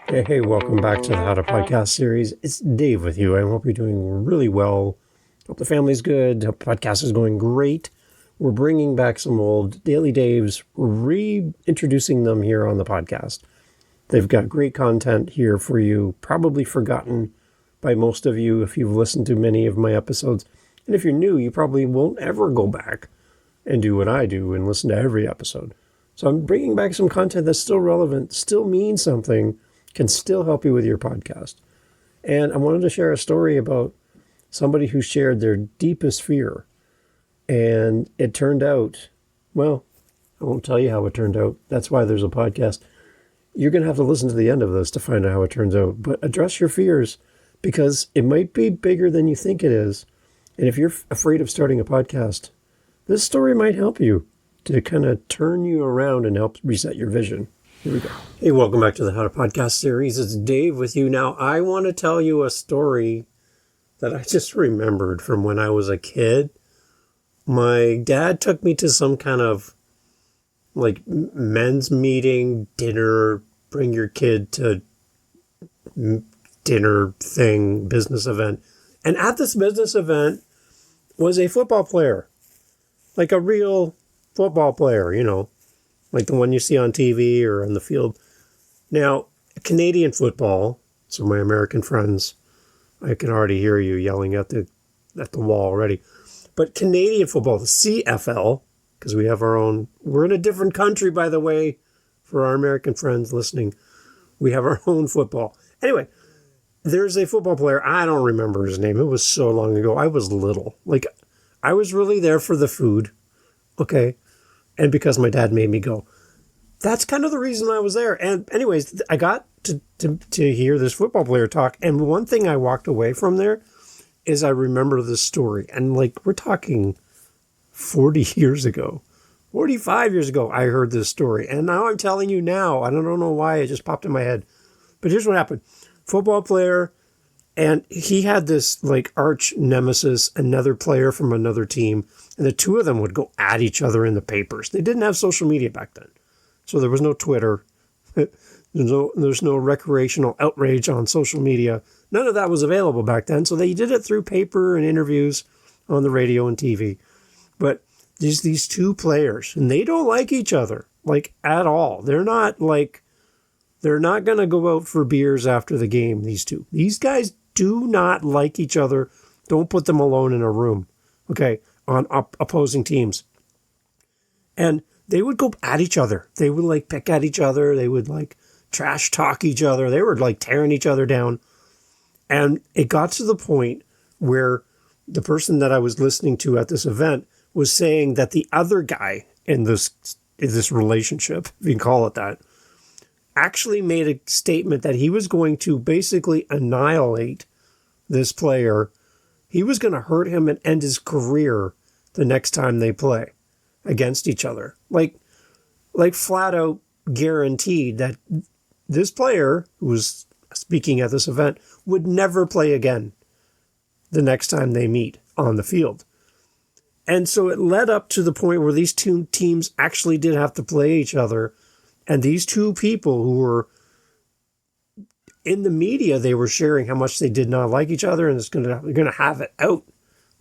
Hey, welcome back to the How to Podcast series. It's Dave with you. I hope you're doing really well. Hope the family's good. Hope the podcast is going great. We're bringing back some old Daily Daves, reintroducing them here on the podcast. They've got great content here for you, probably forgotten by most of you if you've listened to many of my episodes. And if you're new, you probably won't ever go back and do what I do and listen to every episode. So I'm bringing back some content that's still relevant, still means something, can still help you with your podcast. And I wanted to share a story about somebody who shared their deepest fear. And it turned out, well, I won't tell you how it turned out. That's why there's a podcast. You're going to have to listen to the end of this to find out how it turns out. But address your fears because it might be bigger than you think it is. And if you're afraid of starting a podcast, this story might help you to kind of turn you around and help reset your vision. Here we go. Hey, welcome back to the How to Podcast series. It's Dave with you. Now, I want to tell you a story that I just remembered from when I was a kid. My dad took me to some kind of like men's meeting, dinner, bring your kid to dinner thing, business event. And at this business event was a football player, like a real football player, you know, like the one you see on TV or on the field. Now, Canadian football, so my American friends, I can already hear you yelling at the wall already. But Canadian football, the CFL, because we have our own, we're in a different country, by the way, for our American friends listening. We have our own football. Anyway, there's a football player. I don't remember his name. It was so long ago. I was little. Like, I was really there for the food. Okay. And because my dad made me go. That's kind of the reason I was there. And anyways, I got to hear this football player talk. And one thing I walked away from there is I remember this story. And like, we're talking 40 years ago, 45 years ago, I heard this story. And now I'm telling you now, I don't know why it just popped in my head. But here's what happened. Football player, and he had this like arch nemesis, another player from another team. And the two of them would go at each other in the papers. They didn't have social media back then. So there was no Twitter. There's no recreational outrage on social media. None of that was available back then. So they did it through paper and interviews on the radio and TV. But these two players, and they don't like each other, like at all. They're not going to go out for beers after the game, these two. These guys do not like each other. Don't put them alone in a room, okay, on opposing teams. And they would go at each other. They would like pick at each other. They would like trash talk each other. They were like tearing each other down. And it got to the point where the person that I was listening to at this event was saying that the other guy in this relationship, if you can call it that, actually made a statement that he was going to basically annihilate this player. He was going to hurt him and end his career the next time they play against each other. Like flat out guaranteed that this player who was speaking at this event would never play again the next time they meet on the field. And so it led up to the point where these two teams actually did have to play each other. And these two people who were in the media, they were sharing how much they did not like each other, and they're going to have it out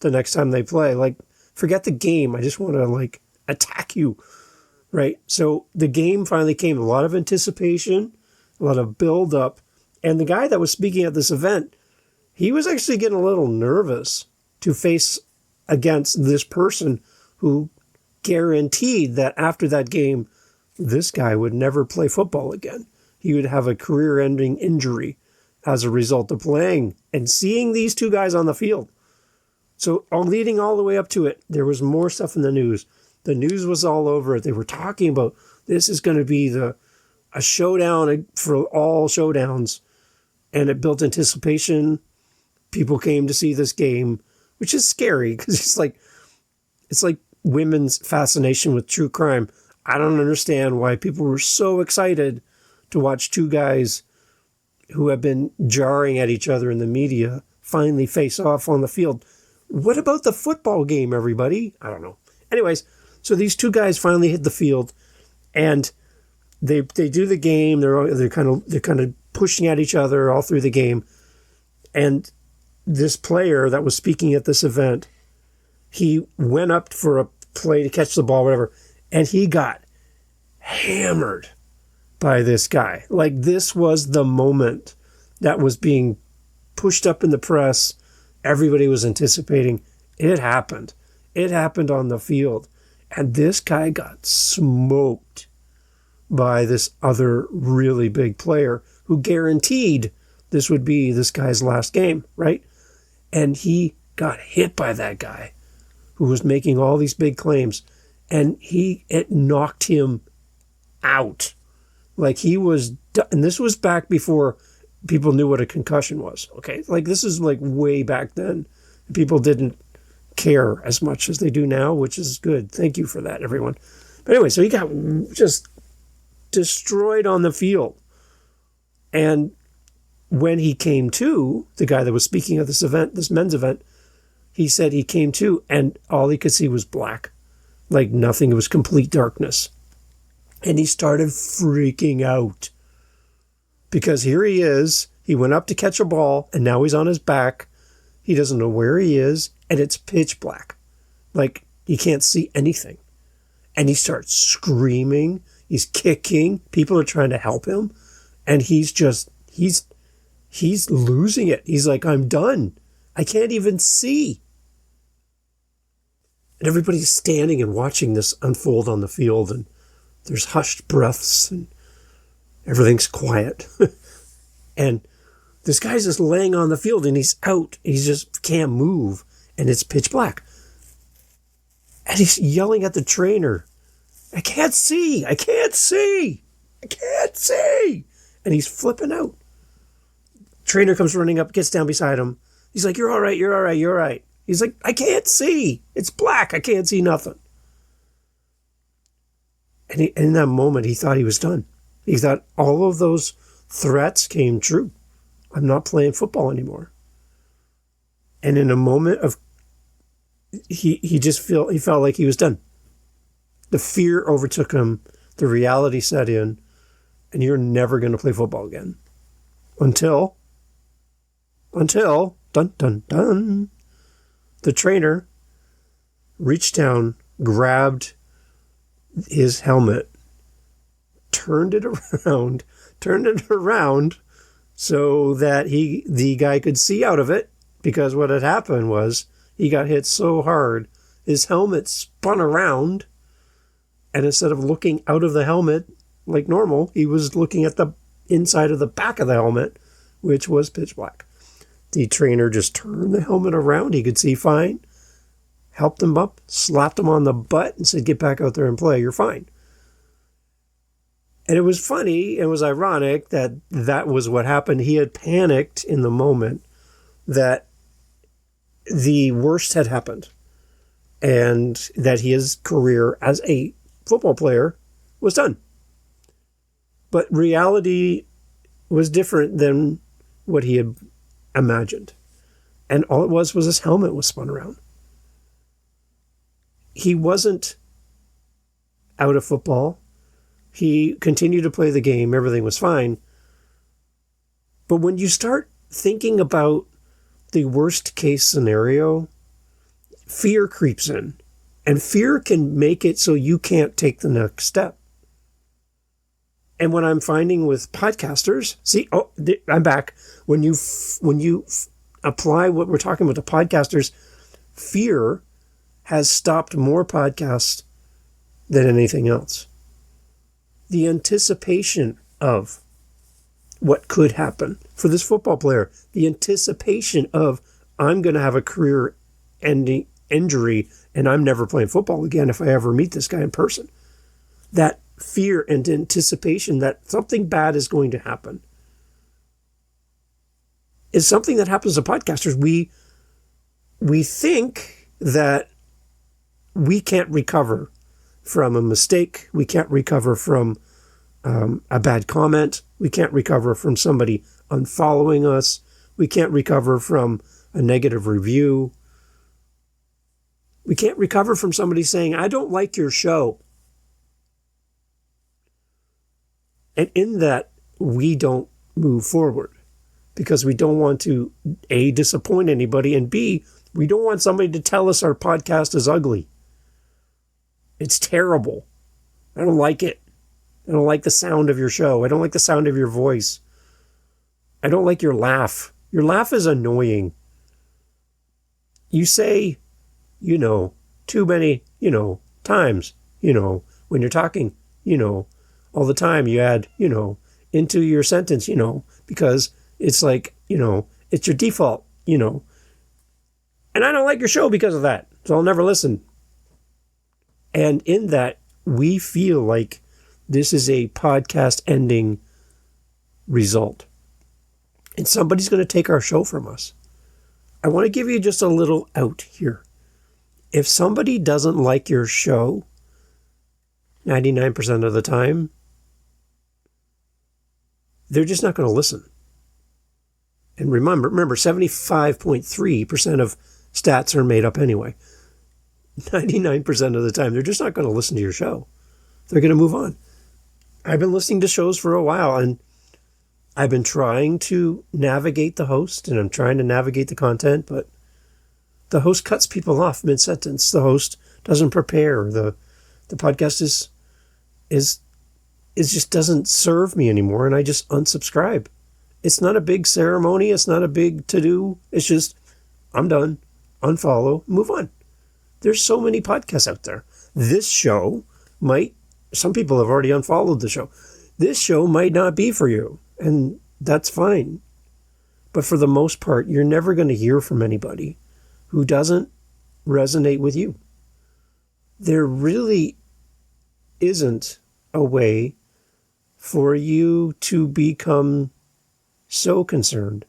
the next time they play. Like, forget the game. I just want to like attack you, right? So the game finally came. A lot of anticipation, a lot of build up. And the guy that was speaking at this event, he was actually getting a little nervous to face against this person who guaranteed that after that game, this guy would never play football again. He would have a career-ending injury as a result of playing and seeing these two guys on the field. So leading all the way up to it, there was more stuff in the news. The news was all over it. They were talking about this is going to be a showdown for all showdowns. And it built anticipation. People came to see this game, which is scary because it's like women's fascination with true crime. I don't understand why people were so excited to watch two guys who have been jarring at each other in the media finally face off on the field. What about the football game, everybody? I don't know. Anyways, so these two guys finally hit the field, and they do the game. They're kind of pushing at each other all through the game. And this player that was speaking at this event, he went up for a play to catch the ball, whatever, and he got hammered by this guy. Like, this was the moment that was being pushed up in the press. Everybody was anticipating. It happened. It happened on the field. And this guy got smoked by this other really big player who guaranteed this would be this guy's last game, right? And he got hit by that guy who was making all these big claims. And it knocked him out. Like, he was done. And this was back before people knew what a concussion was, okay? Like, this is like way back then. People didn't care as much as they do now, which is good. Thank you for that, everyone. But anyway, so he got just destroyed on the field. And when he came to, the guy that was speaking at this event, this men's event, he said he came to and all he could see was black. Like nothing. It was complete darkness. And he started freaking out. Because here he is. He went up to catch a ball and now he's on his back. He doesn't know where he is. And it's pitch black. Like he can't see anything. And he starts screaming. He's kicking. People are trying to help him. And he's losing it. He's like, I'm done. I can't even see. And everybody's standing and watching this unfold on the field. And there's hushed breaths and everything's quiet. And this guy's just laying on the field and he's out. He just can't move. And it's pitch black. And he's yelling at the trainer, I can't see. I can't see. I can't see. And he's flipping out. Trainer comes running up, gets down beside him. He's like, you're all right. You're all right. You're all right. He's like, I can't see. It's black. I can't see nothing. And in that moment, he thought he was done. He thought all of those threats came true. I'm not playing football anymore. And in a moment of, he felt like he was done. The fear overtook him. The reality set in. And you're never going to play football again. Until, dun, dun, dun, the trainer reached down, grabbed his helmet, turned it around so that the guy could see out of it, because what had happened was he got hit so hard, his helmet spun around, and instead of looking out of the helmet like normal, he was looking at the inside of the back of the helmet, which was pitch black. The trainer just turned the helmet around. He could see fine, helped him up, slapped him on the butt and said, get back out there and play. You're fine. And it was funny. It was ironic that was what happened. He had panicked in the moment that the worst had happened and that his career as a football player was done. But reality was different than what he had imagined. And all it was his helmet was spun around. He wasn't out of football. He continued to play the game. Everything was fine. But when you start thinking about the worst case scenario, fear creeps in. And fear can make it so you can't take the next step. And what I'm finding with podcasters, I'm back. When you apply what we're talking about to podcasters, fear has stopped more podcasts than anything else. The anticipation of what could happen for this football player, the anticipation of I'm going to have a career-ending injury and I'm never playing football again if I ever meet this guy in person. That fear and anticipation that something bad is going to happen is something that happens to podcasters. We think that we can't recover from a mistake. We can't recover from a bad comment. We can't recover from somebody unfollowing us. We can't recover from a negative review. We can't recover from somebody saying, I don't like your show. And in that, we don't move forward because we don't want to, A, disappoint anybody, and B, we don't want somebody to tell us our podcast is ugly. It's terrible. I don't like it. I don't like the sound of your show. I don't like the sound of your voice. I don't like your laugh. Your laugh is annoying. You say, too many, times, when you're talking, all the time you add, into your sentence, because it's like, it's your default, and I don't like your show because of that. So I'll never listen. And in that, we feel like this is a podcast ending result. And somebody's going to take our show from us. I want to give you just a little out here. If somebody doesn't like your show, 99% of the time, they're just not going to listen. And remember, 75.3% of stats are made up anyway. 99% of the time, they're just not going to listen to your show. They're going to move on. I've been listening to shows for a while, and I've been trying to navigate the host, and I'm trying to navigate the content, but the host cuts people off mid-sentence. The host doesn't prepare. The podcast is just doesn't serve me anymore, and I just unsubscribe. It's not a big ceremony. It's not a big to-do. It's just, I'm done. Unfollow. Move on. There's so many podcasts out there. This show some people have already unfollowed the show. This show might not be for you, and that's fine. But for the most part, you're never going to hear from anybody who doesn't resonate with you. There really isn't a way for you to become so concerned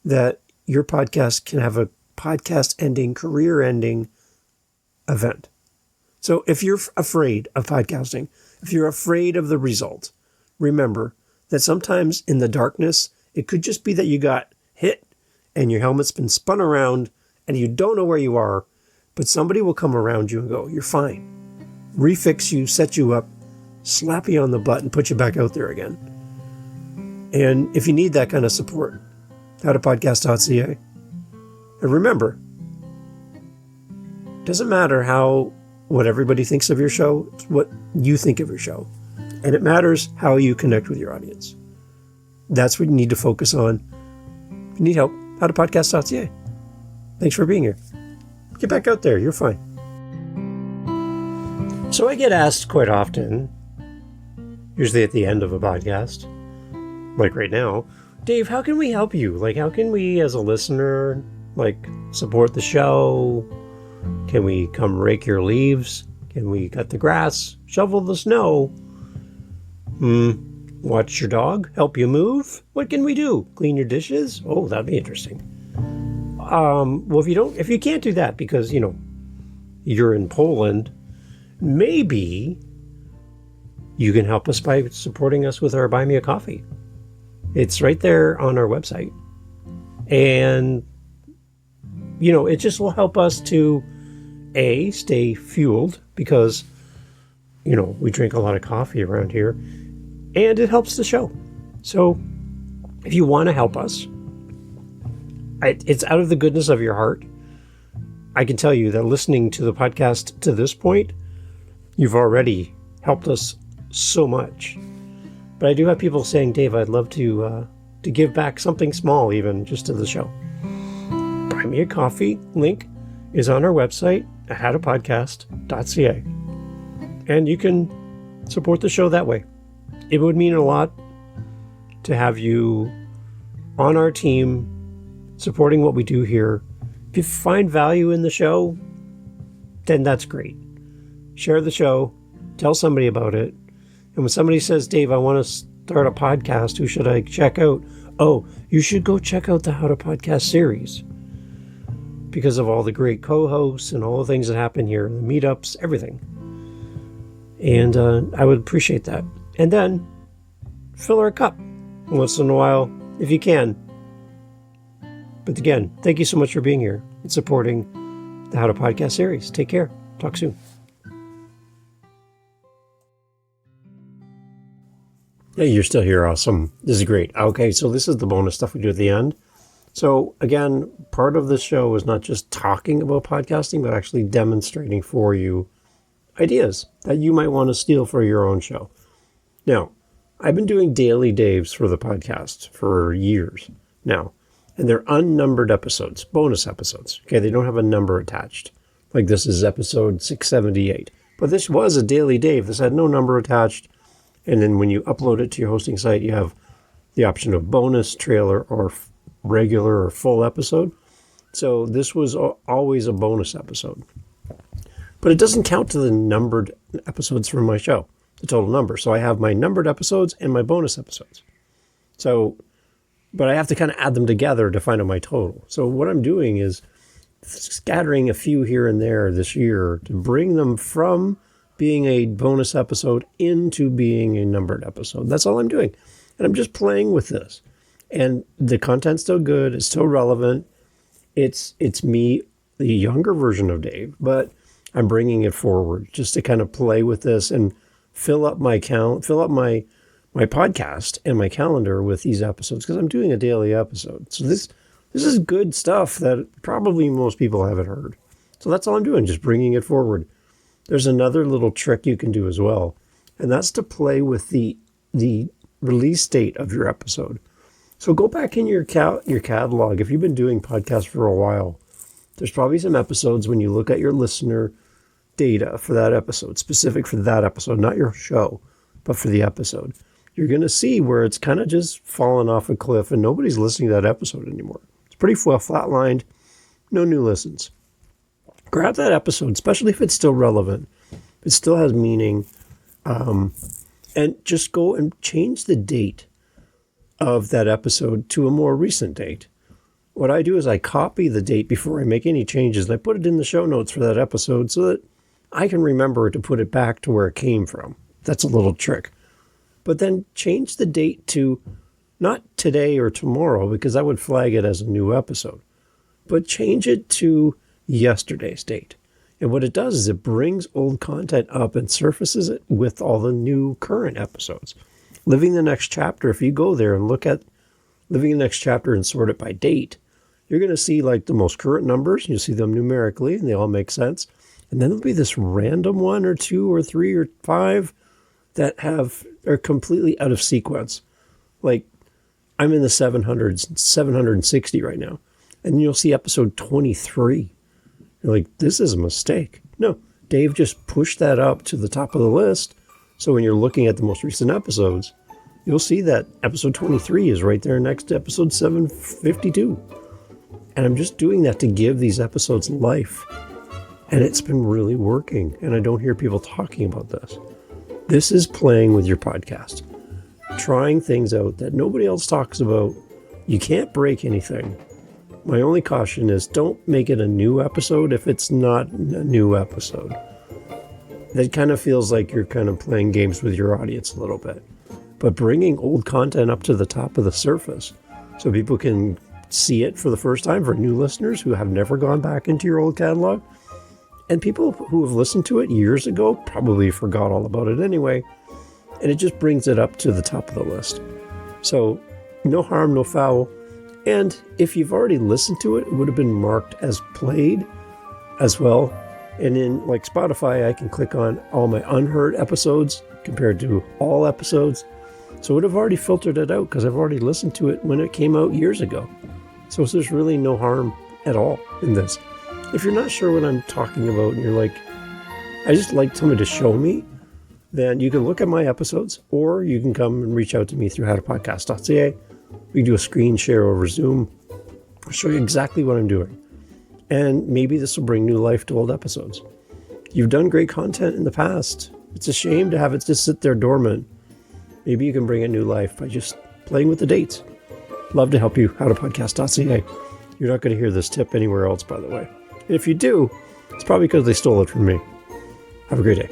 that your podcast can have a podcast ending, career ending event. So if you're afraid of podcasting, if you're afraid of the result, remember that sometimes in the darkness, it could just be that you got hit and your helmet's been spun around and you don't know where you are, but somebody will come around you and go, you're fine. Refix you, set you up, slap you on the butt and put you back out there again. And if you need that kind of support, howtopodcast.ca. And remember, it doesn't matter what everybody thinks of your show, it's what you think of your show. And it matters how you connect with your audience. That's what you need to focus on. If you need help, howtopodcast.ca. Thanks for being here. Get back out there. You're fine. So I get asked quite often, usually at the end of a podcast, like right now, Dave, how can we help you? Like, how can we, as a listener, support the show? Can we come rake your leaves? Can we cut the grass? Shovel the snow? Watch your dog? Help you move? What can we do? Clean your dishes? Oh, that'd be interesting. Well, if you can't do that because, you're in Poland, maybe you can help us by supporting us with our Buy Me a Coffee. It's right there on our website. And, it just will help us to, A, stay fueled because, we drink a lot of coffee around here, and it helps the show. So if you want to help us, it's out of the goodness of your heart. I can tell you that listening to the podcast to this point, you've already helped us so much. But I do have people saying, Dave, I'd love to give back something small, even just to the show. Buy Me a Coffee link is on our website at howtopodcast.ca. And you can support the show that way. It would mean a lot to have you on our team supporting what we do here. If you find value in the show, then that's great. Share the show, tell somebody about it. And when somebody says, Dave, I want to start a podcast, who should I check out? Oh, you should go check out the How to Podcast series because of all the great co-hosts and all the things that happen here, the meetups, everything. And I would appreciate that. And then fill our cup once in a while if you can. But again, thank you so much for being here and supporting the How to Podcast series. Take care. Talk soon. Yeah, you're still here. Awesome. This is great. Okay, so this is the bonus stuff we do at the end. So again, part of this show is not just talking about podcasting, but actually demonstrating for you ideas that you might want to steal for your own show. Now, I've been doing daily Daves for the podcast for years now, and they're unnumbered episodes, bonus episodes. Okay, they don't have a number attached. Like this is episode 678. But this was a daily Dave. This had no number attached. And then when you upload it to your hosting site, you have the option of bonus, trailer, or regular or full episode. So this was always a bonus episode. But it doesn't count to the numbered episodes from my show, the total number. So I have my numbered episodes and my bonus episodes. So, but I have to kind of add them together to find out my total. So what I'm doing is scattering a few here and there this year to bring them from being a bonus episode into being a numbered episode. That's all I'm doing. And I'm just playing with this. And the content's still good. It's still relevant. It's me, the younger version of Dave, but I'm bringing it forward just to kind of play with this and fill up my podcast and my calendar with these episodes because I'm doing a daily episode. So this is good stuff that probably most people haven't heard. So that's all I'm doing, just bringing it forward. There's another little trick you can do as well, and that's to play with the release date of your episode. So go back in your catalog. If you've been doing podcasts for a while, there's probably some episodes when you look at your listener data for that episode, specific for that episode, not your show, but for the episode. You're going to see where it's kind of just fallen off a cliff and nobody's listening to that episode anymore. It's pretty well flatlined, no new listens. Grab that episode, especially if it's still relevant, it still has meaning, and just go and change the date of that episode to a more recent date. What I do is I copy the date before I make any changes, and I put it in the show notes for that episode so that I can remember to put it back to where it came from. That's a little trick. But then change the date to not today or tomorrow, because I would flag it as a new episode, but change it to yesterday's date. And what it does is it brings old content up and surfaces it with all the new current episodes. Living the Next Chapter, if you go there and look at Living the Next Chapter and sort it by date, you're going to see like the most current numbers. You'll see them numerically and they all make sense. And then there'll be this random 1 or 2 or 3 or 5 that are completely out of sequence. Like I'm in the 700s, 760 right now. And you'll see episode 23. You're like, this is a mistake. No, Dave just pushed that up to the top of the list. So when you're looking at the most recent episodes, you'll see that episode 23 is right there next to episode 752. And I'm just doing that to give these episodes life. And it's been really working. And I don't hear people talking about this. This is playing with your podcast. Trying things out that nobody else talks about. You can't break anything. My only caution is don't make it a new episode if it's not a new episode. That kind of feels like you're kind of playing games with your audience a little bit. But bringing old content up to the top of the surface so people can see it for the first time for new listeners who have never gone back into your old catalog. And people who have listened to it years ago probably forgot all about it anyway. And it just brings it up to the top of the list. So no harm, no foul. And if you've already listened to it, it would have been marked as played as well. And in like Spotify, I can click on all my unheard episodes compared to all episodes. So it would have already filtered it out because I've already listened to it when it came out years ago. So there's really no harm at all in this. If you're not sure what I'm talking about and you're like, I just like somebody to show me, then you can look at my episodes or you can come and reach out to me through howtopodcast.ca. We do a screen share over Zoom. I'll show you exactly what I'm doing. And maybe this will bring new life to old episodes. You've done great content in the past. It's a shame to have it just sit there dormant. Maybe you can bring it new life by just playing with the dates. Love to help you. Howtopodcast.ca. You're not going to hear this tip anywhere else, by the way. And if you do, it's probably because they stole it from me. Have a great day.